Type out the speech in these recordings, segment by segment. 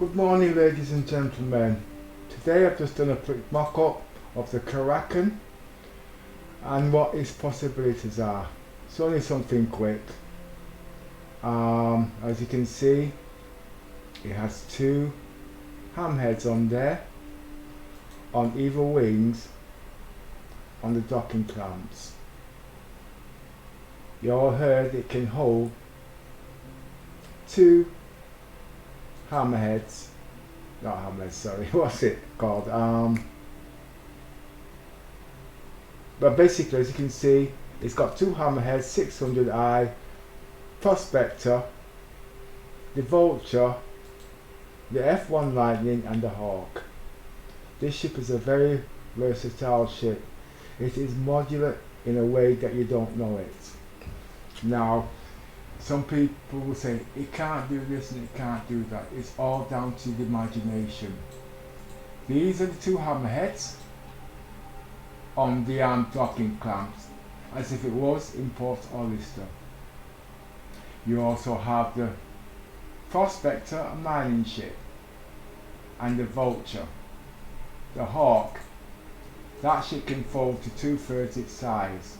Good morning, ladies and gentlemen. Today I've just done a quick mock-up of the Kraken and what its possibilities are. It's only something quick. As you can see, it has two hammerheads on there, on either wings, on the docking clamps. You all heard it can hold two hammerheads, not hammerheads, sorry, what's it called? But basically, as you can see, it's got two hammerheads, 600i, prospector, the vulture, the F1 Lightning and the Hawk. This ship is a very versatile ship. It is modular in a way that you don't know it. Now, some people will say it can't do this and it can't do that. It's all down to the imagination. These are the two hammerheads on the docking clamps, as if it was in Port Oyster. You also have the prospector, a mining ship, and the vulture, the Hawk. That ship can fold to 2/3 its size.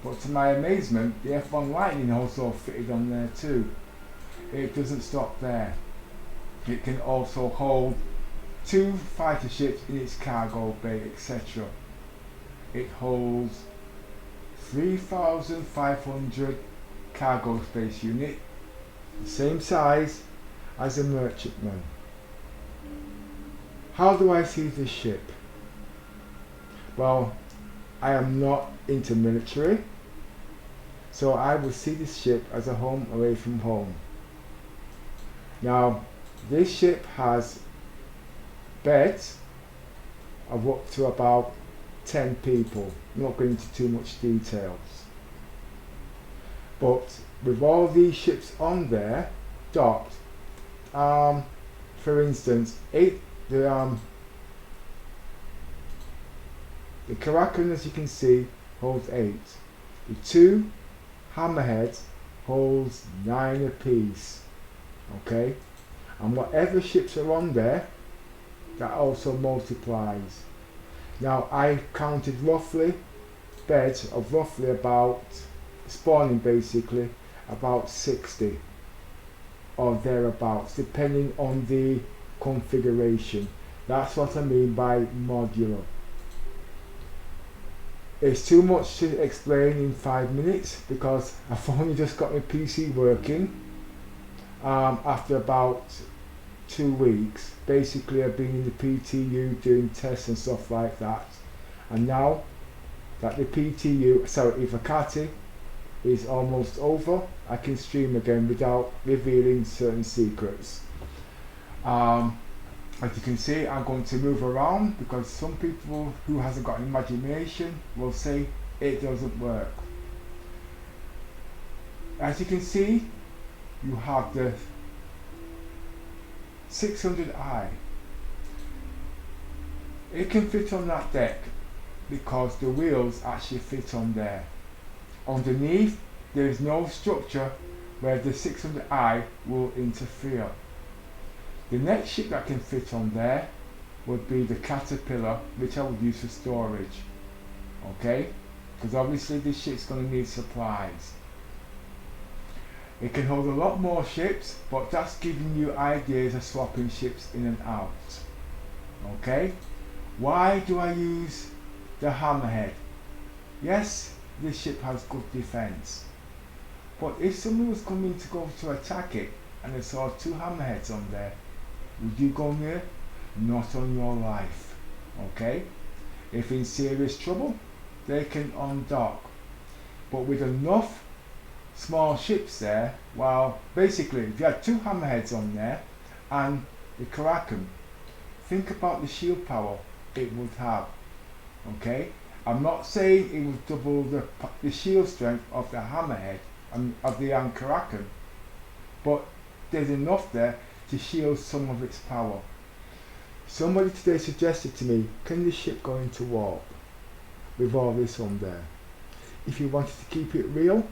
But to my amazement, the F1 Lightning also fitted on there too. It doesn't stop there. It can also hold two fighter ships in its cargo bay, etc. It holds 3,500 cargo space unit, the same size as a merchantman. How do I see this ship? Well, I am not into military, so I will see this ship as a home away from home. Now, this ship has beds of up to about 10 people. I'm not going into too much details. But with all these ships on there, docked, for instance, the Kraken, as you can see, holds 8. The two hammerheads holds 9 apiece. Okay? And whatever ships are on there, that also multiplies. Now I counted roughly beds of roughly about, spawning basically, about 60 or thereabouts, depending on the configuration. That's what I mean by modular. It's too much to explain in 5 minutes because I've only just got my PC working after about 2 weeks. Basically, I've been in the PTU doing tests and stuff like that, and now that the Vacati is almost over, I can stream again without revealing certain secrets. As you can see, I'm going to move around because some people who hasn't got imagination will say it doesn't work. As you can see, you have the 600i. It can fit on that deck because the wheels actually fit on there. Underneath, there is no structure where the 600i will interfere. The next ship that can fit on there would be the Caterpillar, which I would use for storage. Okay? Because obviously this ship's going to need supplies. It can hold a lot more ships, but that's giving you ideas of swapping ships in and out. Okay? Why do I use the hammerhead? Yes, this ship has good defense. But if someone was coming to go to attack it and they saw two hammerheads on there, would you go near? Not on your life. Okay? If in serious trouble, they can undock. But with enough small ships there, well, basically, if you had two hammerheads on there and the Kraken, think about the shield power it would have. Okay? I'm not saying it would double the shield strength of the hammerhead and of the Kraken, but there's enough there to shield some of its power. Somebody today suggested to me, can this ship go into warp with all this on there? If you wanted to keep it real,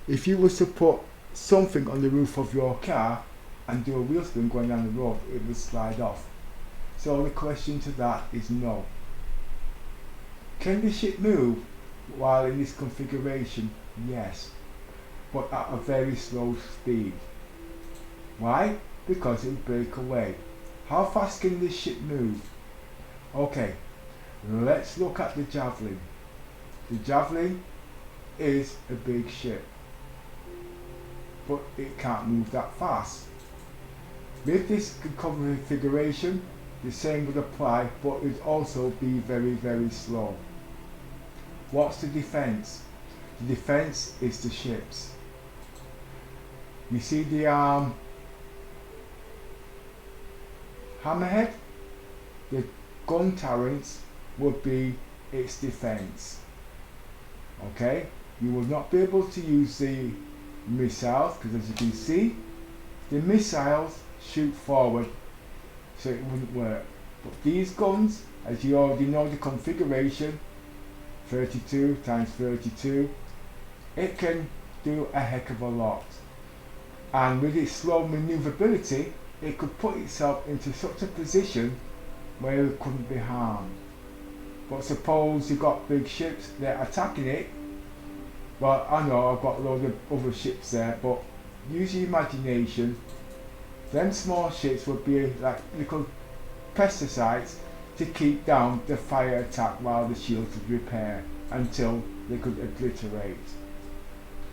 if you was to put something on the roof of your car and do a wheel spin going down the road, it will slide off. So the question to that is no. Can the ship move while in this configuration? Yes, but at a very slow speed. Why? Because it will break away. How fast can this ship move? Okay, let's look at the Javelin. The Javelin is a big ship, but it can't move that fast. With this configuration, the same would apply, but it would also be very, very slow. What's the defense? The defense is the ships. You see the hammerhead? The gun turrets would be its defense. Okay? You will not be able to use the missiles, because as you can see, the missiles shoot forward, so it wouldn't work. But these guns, as you already know the configuration, 32 times 32, it can do a heck of a lot. And with its slow maneuverability, it could put itself into such a position where it couldn't be harmed. But suppose you've got big ships, they're attacking it. Well, I know I've got a load of other ships there, but use your imagination. Them small ships would be like little pesticides to keep down the fire attack while the shields would repair until they could obliterate.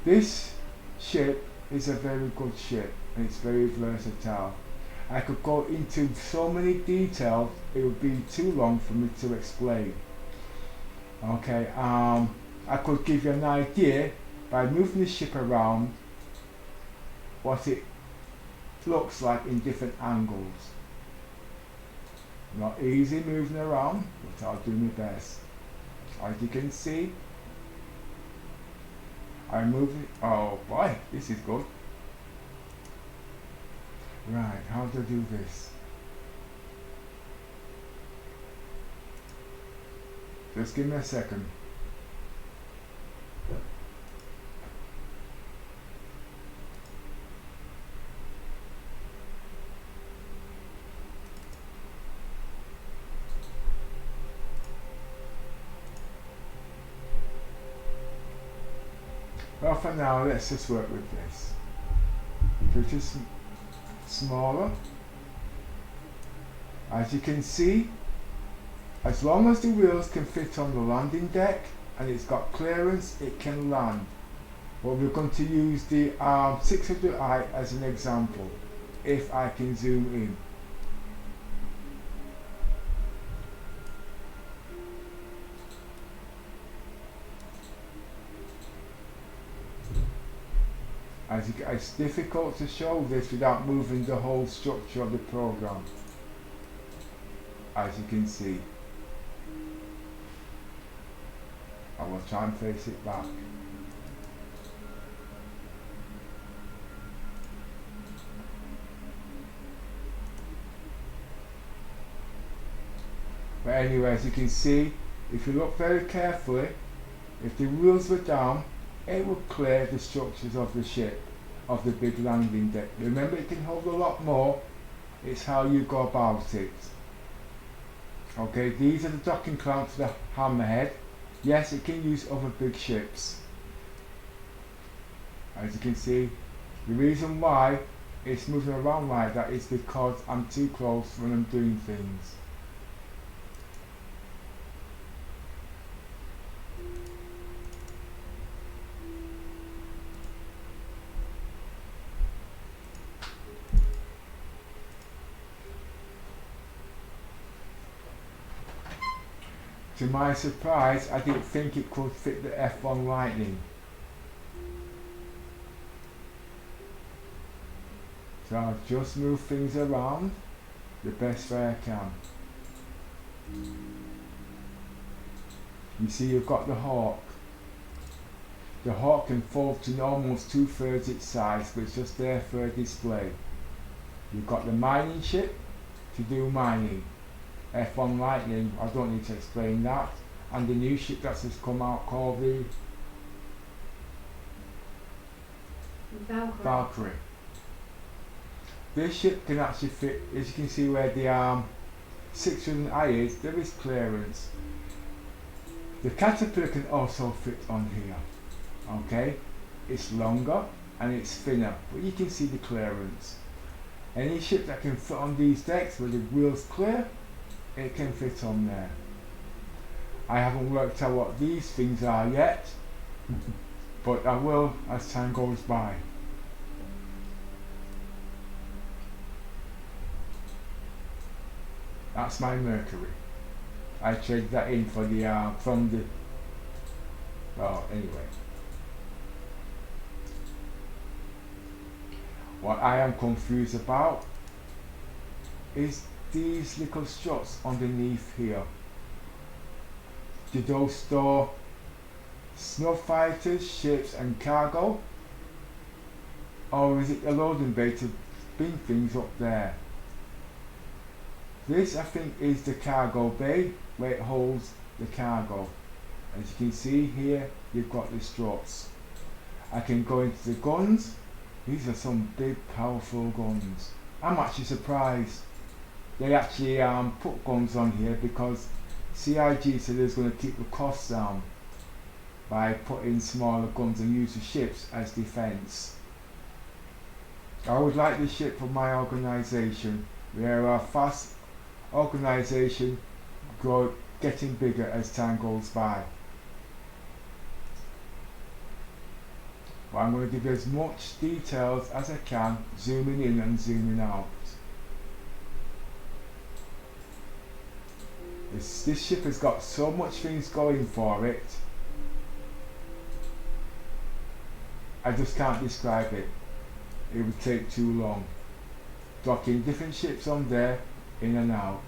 This ship is a very good ship and it's very versatile. I could go into so many details, it would be too long for me to explain. Okay, I could give you an idea by moving the ship around what it looks like in different angles. Not easy moving around, but I'll do my best. As you can see, I'm moving. Oh boy, this is good. Right, how to do this? Just give me a second. Well, for now, let's just work with this. Pretty smaller. As you can see, as long as the wheels can fit on the landing deck and it's got clearance, it can land. But we're going to use the 600i as an example, if I can zoom in. It's difficult to show this without moving the whole structure of the program, as you can see. I will try and face it back. But anyway, as you can see, if you look very carefully, if the wheels were down, it will clear the structures of the ship, of the big landing deck. Remember, it can hold a lot more, it's how you go about it. Okay, these are the docking clamps for the hammerhead. Yes, it can use other big ships. As you can see, the reason why it's moving around like that is because I'm too close when I'm doing things. To my surprise, I didn't think it could fit the F1 Lightning. So I've just moved things around the best way I can. You see, you've got the Hawk. The Hawk can fold to almost 2/3 its size, but it's just there for a display. You've got the mining ship to do mining. F1 Lightning, I don't need to explain that. And the new ship that's just come out called the Valkyrie. Valkyrie. This ship can actually fit, as you can see where the 600i is, there is clearance. The Caterpillar can also fit on here, okay? It's longer and it's thinner, but you can see the clearance. Any ship that can fit on these decks where the wheel's clear, it can fit on there. I haven't worked out what these things are yet, but I will as time goes by. That's my Mercury. I traded that in for the from the, well, anyway. What I am confused about is these little struts underneath here. Do those store snub fighters, ships and cargo? Or is it a loading bay to bring things up there? This I think is the cargo bay where it holds the cargo. As you can see here, you've got the struts. I can go into the guns. These are some big powerful guns. I'm actually surprised they actually put guns on here, because CIG said they was going to keep the costs down by putting smaller guns and use the ships as defence. I would like this ship for my organisation. We are a fast organisation, getting bigger as time goes by. But I'm going to give you as much details as I can, zooming in and zooming out. This ship has got so much things going for it, I just can't describe it. It would take too long. Docking different ships on there, in and out.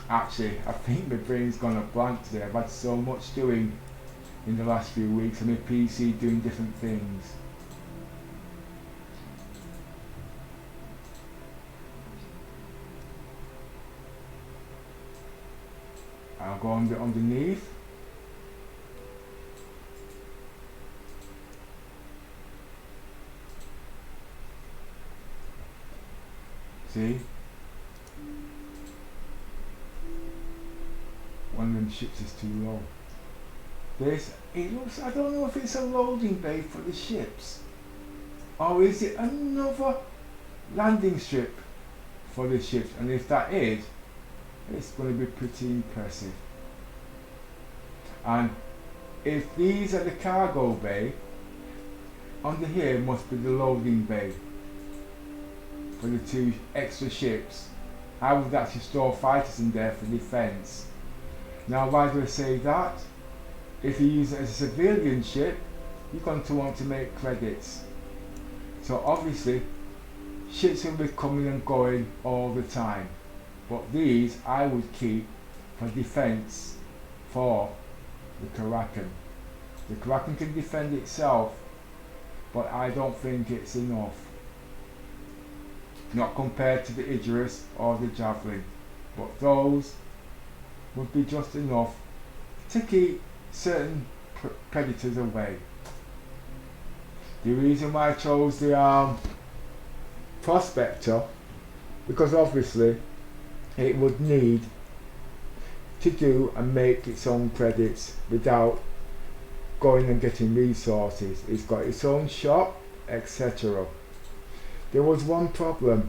Actually, I think my brain's gone a blank today. I've had so much doing in the last few weeks, and my PC doing different things. I'll go on underneath. See? One of them ships is too low. It looks, I don't know if it's a loading bay for the ships, or is it another landing strip for the ships, and if that is, it's going to be pretty impressive. And if these are the cargo bay, under here must be the loading bay for the two extra ships. I would actually store fighters in there for defence. Now, why do I say that? If you use it as a civilian ship, you're going to want to make credits. So obviously, ships will be coming and going all the time. But these I would keep for defence for the Kraken. The Kraken can defend itself, but I don't think it's enough. Not compared to the Idris or the Javelin, but those would be just enough to keep certain predators away. The reason why I chose the prospector, because obviously it would need to do and make its own credits without going and getting resources. It's got its own shop, etc. There was one problem.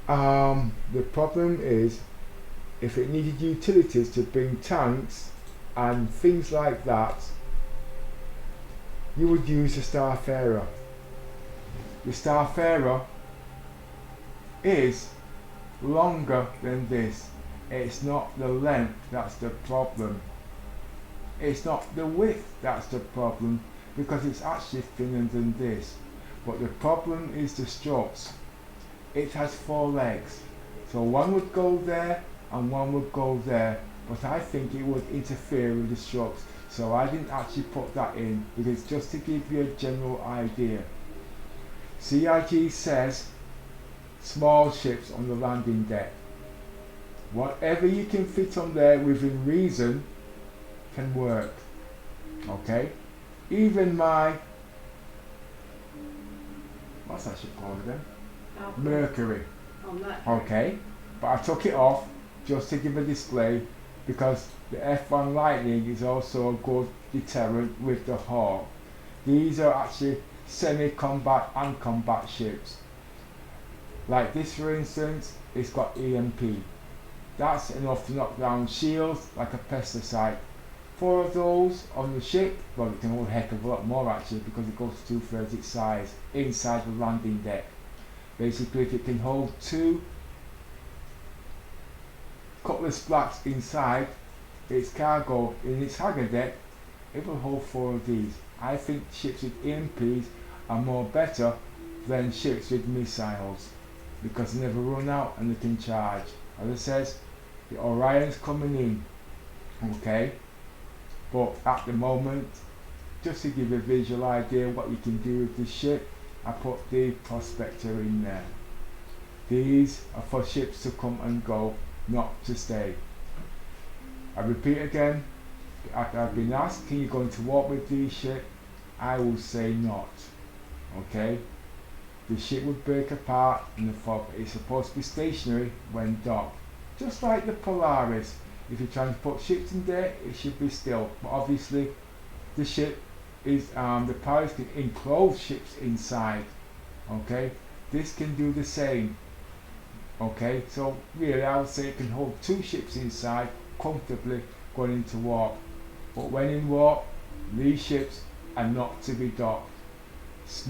The problem is, if it needed utilities to bring tanks and things like that, you would use the Starfarer. The Starfarer is longer than this. It's not the length that's the problem. It's not the width that's the problem, because it's actually thinner than this. But the problem is the struts. It has 4 legs, so one would go there and one would go there, but I think it would interfere with the struts, so I didn't actually put that in, because just to give you a general idea. CIG says small ships on the landing deck. Whatever you can fit on there within reason can work. Okay? Even my what's that ship called again? Oh, Mercury. oh, Mercury. Okay, but I took it off just to give a display because the F1 Lightning is also a good deterrent with the Hawk. These are actually semi-combat and combat ships. Like this, for instance, it's got EMP. That's enough to knock down shields like a pesticide. 4 of those on the ship, well, it can hold a heck of a lot more actually because it goes to 2/3 its size inside the landing deck. Basically, if it can hold 2 cutlass blacks inside its cargo in its hangar deck, it will hold 4 of these. I think ships with EMPs are more better than ships with missiles because they never run out and they can charge. As I says, the Orion's coming in, okay? But at the moment, just to give you a visual idea what you can do with this ship, I put the prospector in there. These are for ships to come and go, not to stay. I repeat again, I've been asked, can you go into war with these ships? I will say not. Okay? The ship would break apart and the fog is supposed to be stationary when docked. Just like the Polaris. If you're trying to put ships in there, it should be still. But obviously, the ship is, the Polaris can enclose ships inside. Okay? This can do the same. Okay? So really, I would say it can hold 2 ships inside comfortably going into warp. But when in warp, these ships are not to be docked.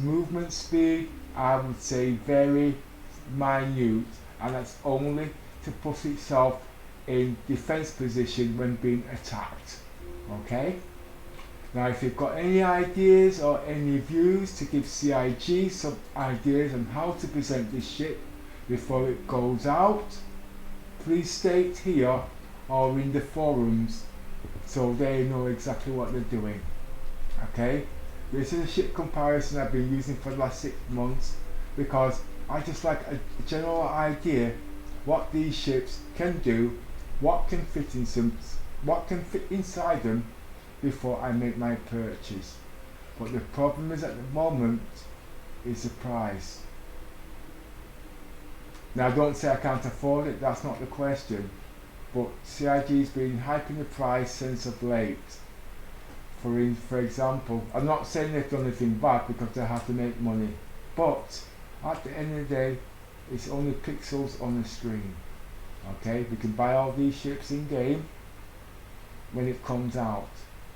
Movement speed, I would say very minute, and that's only to put itself in defense position when being attacked. Okay? Now if you've got any ideas or any views to give CIG some ideas on how to present this ship before it goes out, please state here or in the forums so they know exactly what they're doing. Okay? This is a ship comparison I've been using for the last 6 months because I just like a general idea what these ships can do, what can fit inside them before I make my purchase. But the problem is at the moment is the price. Now don't say I can't afford it, that's not the question. But CIG's been hyping the price since of late. For example, I'm not saying they've done anything bad because they have to make money, but at the end of the day, it's only pixels on the screen. Okay, we can buy all these ships in game when it comes out,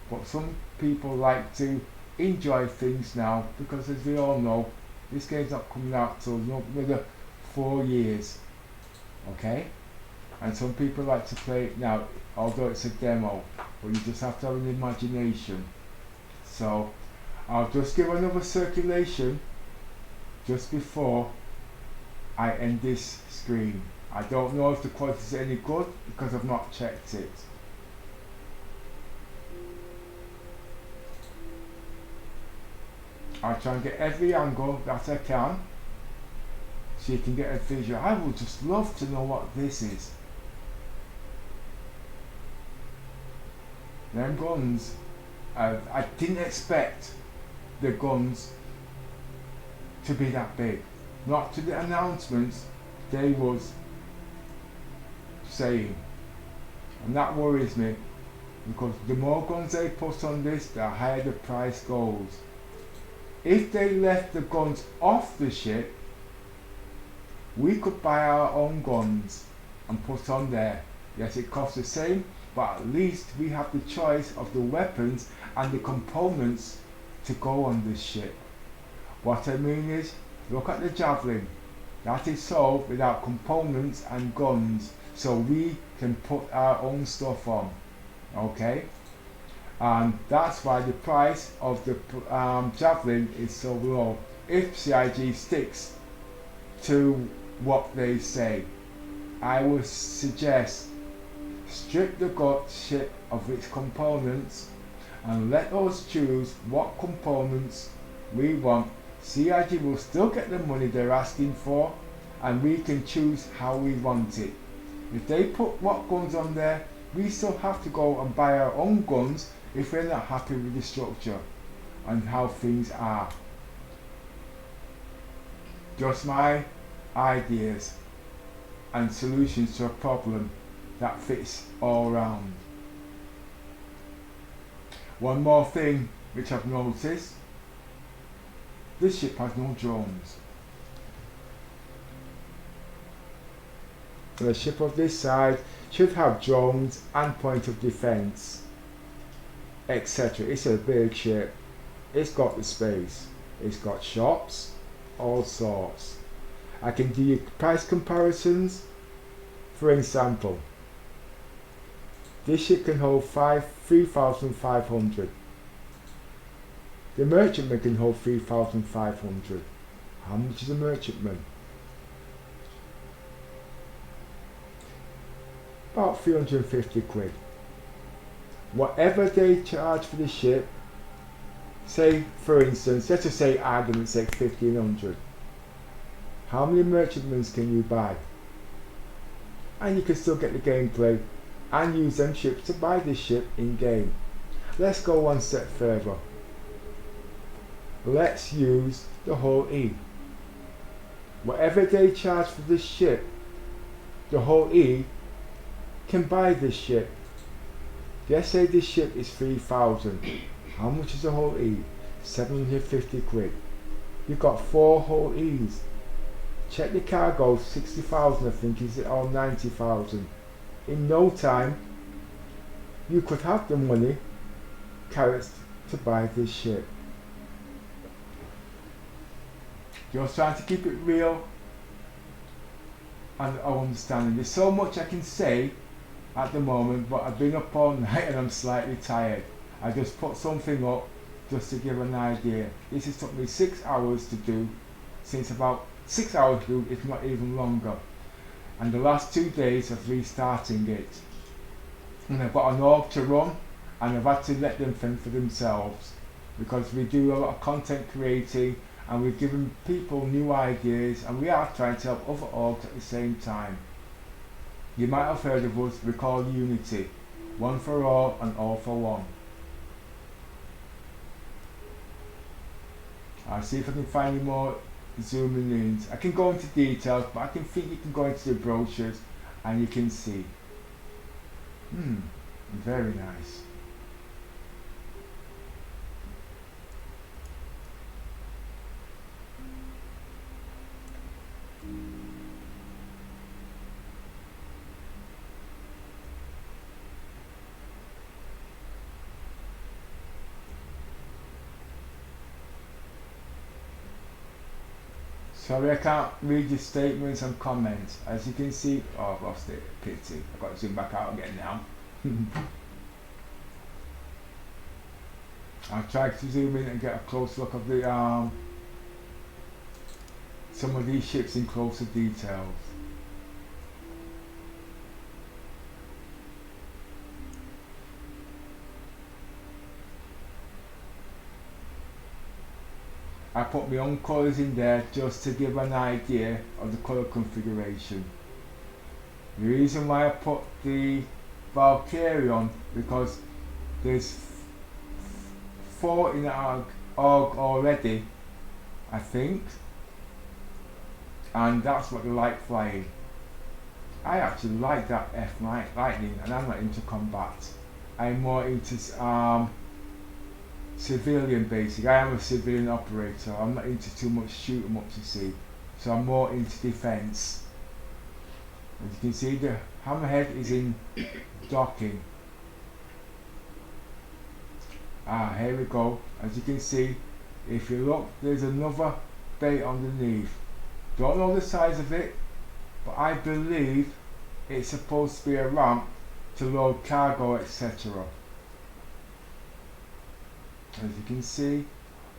but some people like to enjoy things now because, as we all know, this game's not coming out till another 4 years. Okay, and some people like to play it now, although it's a demo, but you just have to have an imagination. So I'll just give another circulation just before I end this screen. I don't know if the quality is any good because I've not checked it. I'll try and get every angle that I can so you can get a visual. I would just love to know what this is. Them guns, I didn't expect the guns to be that big. Not to the announcements they was saying. And that worries me because the more guns they put on this, the higher the price goes. If they left the guns off the ship, we could buy our own guns and put on there. Yes, it costs the same, but at least we have the choice of the weapons and the components to go on this ship. What I mean is, look at the Javelin. That is sold without components and guns, so we can put our own stuff on. Okay? And that's why the price of the Javelin is so low. If CIG sticks to what they say, I would suggest strip the ship of its components and let us choose what components we want. CIG will still get the money they're asking for and we can choose how we want it. If they put what guns on there, we still have to go and buy our own guns if we're not happy with the structure and how things are. Just my ideas and solutions to a problem that fits all round. One more thing which I've noticed, this ship has no drones. A ship of this size should have drones and point of defense, etc. It's a big ship. It's got the space. It's got shops, all sorts. I can do your price comparisons. For example, this ship can hold 3,500. The merchantman can hold 3,500. How much is a merchantman? About 350 quid. Whatever they charge for the ship, say for instance, let's just say argument's sake 1,500. How many merchantmen can you buy? And you can still get the gameplay and use them ships to buy this ship in game. Let's go one step further. Let's use the whole E. Whatever they charge for this ship, the whole E can buy this ship. Let's say this ship is 3,000. How much is the whole E? 750 quid. You've got 4 whole E's. Check the cargo, 60,000 I think, is it, or 90,000. In no time, you could have the money, carrots, to buy this ship. Just trying to keep it real and our understanding. There's so much I can say at the moment, but I've been up all night and I'm slightly tired. I just put something up just to give an idea. This has took me 6 hours to do, since about 6 hours to do, if not even longer. And the last 2 days of restarting it. And I've got an org to run, and I've had to let them fend for themselves, because we do a lot of content creating and we're giving people new ideas, and we are trying to help other orgs at the same time. You might have heard of us, we call Unity. One for all and all for one. I'll see if I can find any more zooming in. I can go into details, but I think you can go into the brochures and you can see. Very nice. Sorry, I can't read your statements and comments. As you can see, oh, I've lost it. Pity. I've got to zoom back out again now. I'll try to zoom in and get a close look of the some of these ships in closer details. I put my own colours in there just to give an idea of the colour configuration. The reason why I put the Valkyrie on, because there's 4 in the org already, I think, and that's what they like flying. I actually like that F lightning, and I'm not into combat. I'm more into civilian basic. I am a civilian operator. I'm not into too much shoot 'em up, you see. So I'm more into defence. As you can see, the hammerhead is in docking. Here we go. As you can see, if you look, there's another bay underneath. Don't know the size of it, but I believe it's supposed to be a ramp to load cargo, etc. As you can see,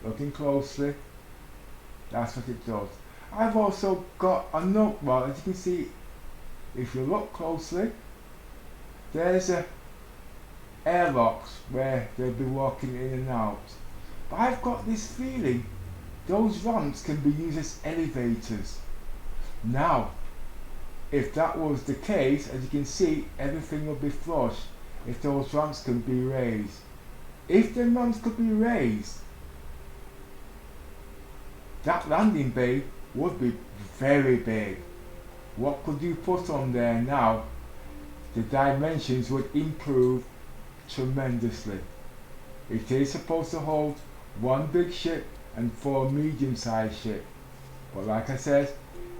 looking closely, that's what it does. I've also got a note, well, as you can see, if you look closely, there's a airlocks where they'll be walking in and out. But I've got this feeling those ramps can be used as elevators. Now, if that was the case, as you can see, everything will be flush if those ramps can be raised. If the ramps could be raised, that landing bay would be very big. What could you put on there now? The dimensions would improve tremendously. It is supposed to hold one big ship and 4 medium-sized ships. But like I said,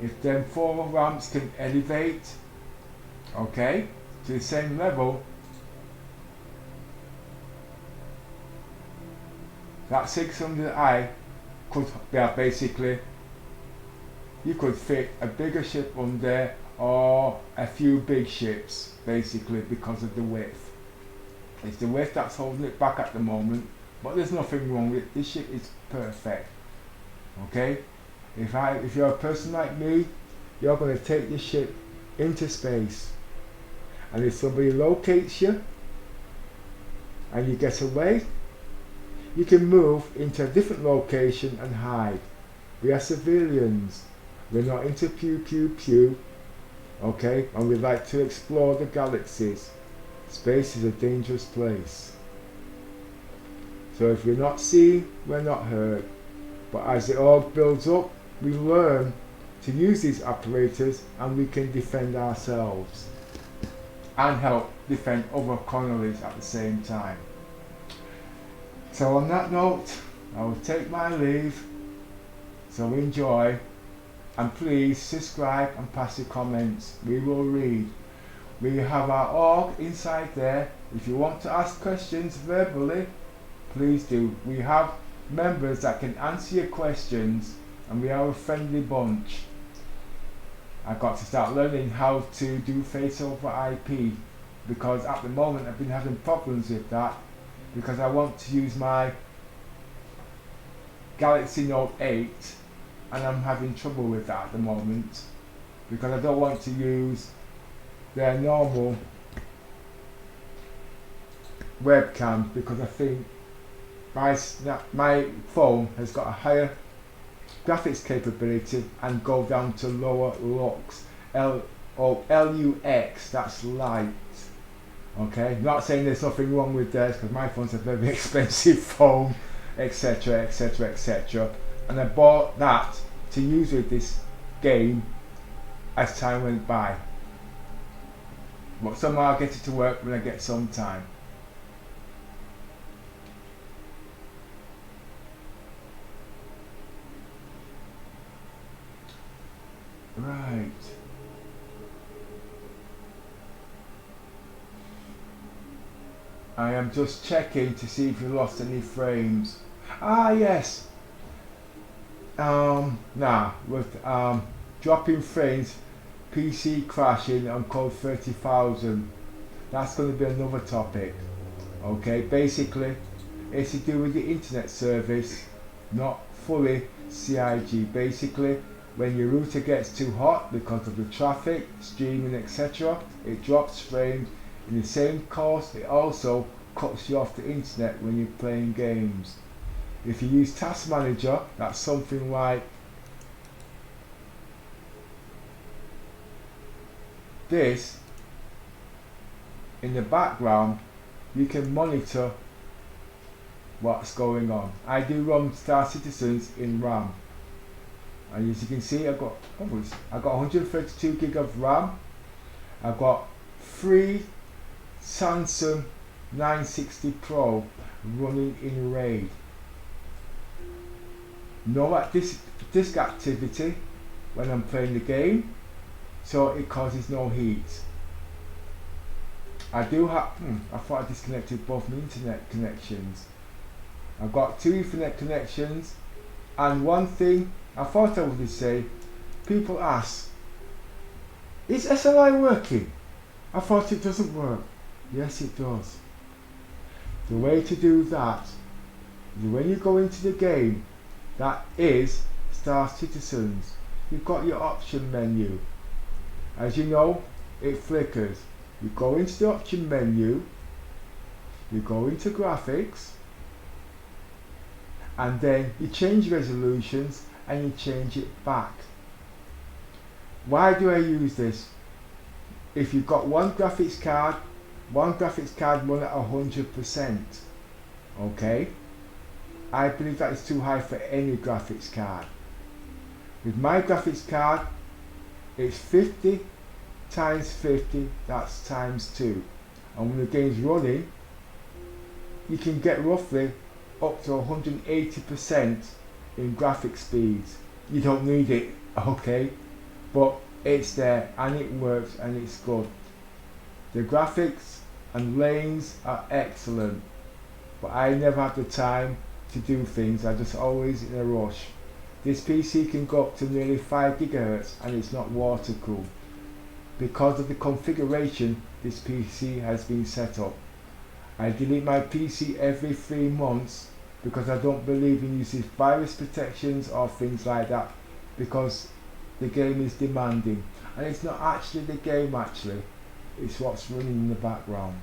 if them 4 ramps can elevate, okay, to the same level, that 600i could be basically, you could fit a bigger ship on there or a few big ships basically because of the width. It's the width that's holding it back at the moment, but there's nothing wrong with it. This ship is perfect. Okay? If you're a person like me, you're going to take this ship into space, and if somebody locates you and you get away, you can move into a different location and hide. We are civilians. We're not into pew pew pew. Okay? And we like to explore the galaxies. Space is a dangerous place. So if we're not seen, we're not heard. But as it all builds up, we learn to use these operators and we can defend ourselves and help defend other colonies at the same time. So on that note, I will take my leave. So enjoy, and please subscribe and pass your comments. We will read. We have our org inside there. If you want to ask questions verbally, please do. We have members that can answer your questions, and we are a friendly bunch. I've got to start learning how to do face over IP, because at the moment I've been having problems with that, because I want to use my Galaxy Note 8 and I'm having trouble with that at the moment, because I don't want to use their normal webcam, because I think my phone has got a higher graphics capability and go down to lower lux, LUX, that's light. Okay, not saying there's nothing wrong with theirs, because my phone's a very expensive phone, etc, etc, etc, and I bought that to use with this game as time went by. But somehow I'll get it to work when I get some time. Right. I am just checking to see if you lost any frames. Ah yes. With dropping frames, PC crashing on code 30,000. That's going to be another topic. Okay, basically it's to do with the internet service, not fully CIG. Basically, when your router gets too hot because of the traffic, streaming, etc., it drops frames. In the same course, it also cuts you off the internet when you're playing games. If you use Task Manager, that's something like this. In the background, you can monitor what's going on. I do run Star Citizens in RAM, and as you can see, I've got 132 gig of RAM. I've got 3 Samsung 960 Pro running in RAID. No disk activity when I'm playing the game, so it causes no heat. I do have, I thought I disconnected both my internet connections. I've got 2 Ethernet connections, and one thing I thought I would say, people ask, is SLI working? I thought it doesn't work. Yes, it does. The way to do that is when you go into the game that is Star Citizens, you've got your option menu. As you know, it flickers. You go into the option menu, you go into graphics, and then you change resolutions and you change it back. Why do I use this? If you've got one graphics card run at 100%. Okay? I believe that is too high for any graphics card. With my graphics card, it's 50 times 50, that's times 2. And when the game's running, you can get roughly up to 180% in graphic speeds. You don't need it, okay? But it's there and it works and it's good. The graphics and lanes are excellent, but I never have the time to do things. I'm just always in a rush. This PC can go up to nearly 5 GHz and it's not water cooled. Because of the configuration this PC has been set up. I delete my PC every 3 months because I don't believe in using virus protections or things like that, because the game is demanding. And it's not actually the game actually, it's what's running in the background.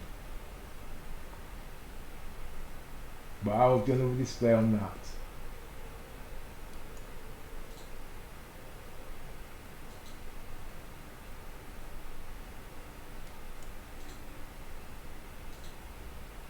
But I'll do another display on that.